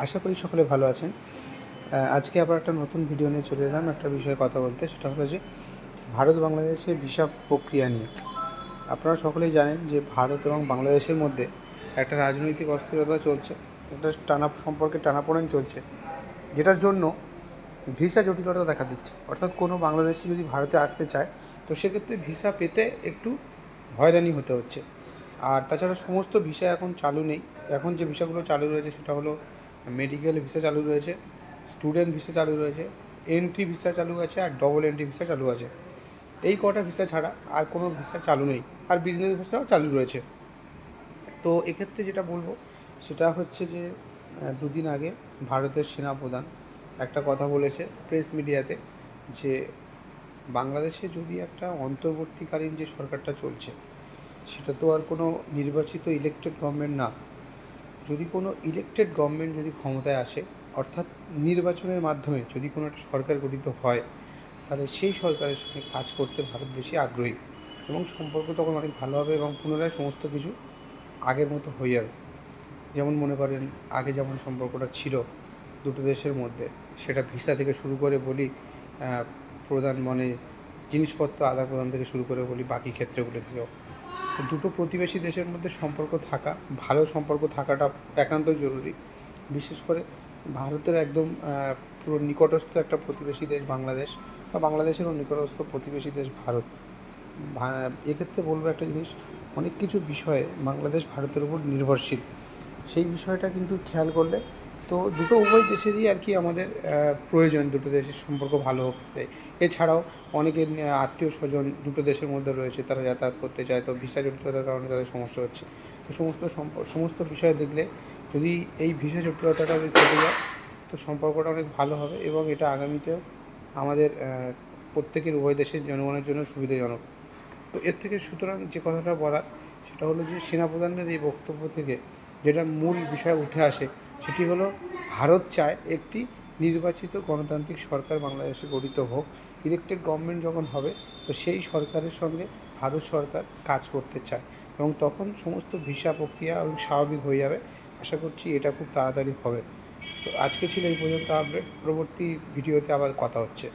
আশা করি সকলে ভালো আছেন। আজকে আবার একটা নতুন ভিডিও নিয়ে চলে এলাম একটা বিষয়ে কথা বলতে। সেটা হলো যে ভারত বাংলাদেশের ভিসা প্রক্রিয়া নিয়ে। আপনারা সকলেই জানেন যে ভারত এবং বাংলাদেশের মধ্যে একটা রাজনৈতিক অস্থিরতা চলছে, একটা সম্পর্কে টানাপোড়েন চলছে, যেটার জন্য ভিসা জটিলতা দেখা দিচ্ছে। অর্থাৎ কোনো বাংলাদেশি যদি ভারতে আসতে চায়, তো সেক্ষেত্রে ভিসা পেতে একটু হয়রানি হতে হচ্ছে। আর তাছাড়া সমস্ত ভিসা এখন চালু নেই। এখন যে ভিসাগুলো চালু রয়েছে সেটা হলো মেডিকেল ভিসা চালু রয়েছে, স্টুডেন্ট ভিসা চালু রয়েছে, এন্ট্রি ভিসা চালু আছে, আর ডবল এন্ট্রি ভিসা চালু আছে। এই কটা ভিসা ছাড়া আর কোনো ভিসা চালু নেই। আর বিজনেস ভিসাও চালু রয়েছে। তো এক্ষেত্রে যেটা বলবো সেটা হচ্ছে যে দুদিন আগে ভারতের সেনাপ্রধান একটা কথা বলেছে প্রেস মিডিয়াতে, যে বাংলাদেশে যদি একটা অন্তর্বর্তীকালীন যে সরকারটা চলছে সেটা তো আর কোনো নির্বাচিত ইলেকটেড গভর্নমেন্ট না। যদি কোনো ইলেকটেড গভর্নমেন্ট যদি ক্ষমতায় আসে, অর্থাৎ নির্বাচনের মাধ্যমে যদি কোনো একটা সরকার গঠিত হয়, তাহলে সেই সরকারের সঙ্গে কাজ করতে ভারত বেশি আগ্রহী, এবং সম্পর্ক তখন অনেক ভালো হবে এবং পুনরায় সমস্ত কিছু আগের মতো হয়ে যাবে। যেমন মনে করেন আগে যেমন সম্পর্কটা ছিল দুটো দেশের মধ্যে, সেটা ভিসা থেকে শুরু করে বলি, প্রদান মানে জিনিসপত্র আদান প্রদান থেকে শুরু করে বলি, বাকি ক্ষেত্রগুলো থেকেও। তো দুটো প্রতিবেশী দেশের মধ্যে সম্পর্ক থাকা, ভালো সম্পর্ক থাকাটা একান্তই জরুরি। বিশেষ করে ভারতের একদম পুরো নিকটস্থ একটা প্রতিবেশী দেশ বাংলাদেশ, বা বাংলাদেশেরও নিকটস্থ প্রতিবেশী দেশ ভারত। এক্ষেত্রে বলবো একটা জিনিস, অনেক কিছু বিষয়ে বাংলাদেশ ভারতের উপর নির্ভরশীল। সেই বিষয়টা কিন্তু খেয়াল করলে তো দুটো উভয় দেশেরই আর কি আমাদের প্রয়োজন, দুটো দেশের সম্পর্ক ভালো হোক। এছাড়াও অনেকের আত্মীয় স্বজন দুটো দেশের মধ্যে রয়েছে, তারা যাতায়াত করতে চায়, তো ভিসা জটিলতার কারণে তাদের সমস্যা হচ্ছে। তো সমস্ত বিষয় দেখলে যদি এই ভিসা জটিলতাটা যদি কেটে যায়, তো সম্পর্কটা অনেক ভালো হবে এবং এটা আগামীতেও আমাদের প্রত্যেকের উভয় দেশের জনগণের জন্য সুবিধাজনক। তো এর থেকে সুতরাং যে কথাটা বলার সেটা হলো যে সেনাপ্রধানের এই বক্তব্য থেকে যেটা মূল বিষয় উঠে আসে সেটি হলো, ভারত চায় একটি নির্বাচিত গণতান্ত্রিক সরকার বাংলাদেশে গঠিত হোক। ইলেকটেড গভর্নমেন্ট যখন হবে, তো সেই সরকারের সঙ্গে ভারত সরকার কাজ করতে চায়, এবং তখন সমস্ত ভিসা প্রক্রিয়া স্বাভাবিক হয়ে যাবে। আশা করছি এটা খুব তাড়াতাড়ি হবে। তো আজকে ছিল এই পর্যন্ত আপডেট, পরবর্তী ভিডিওতে আবার কথা হচ্ছে।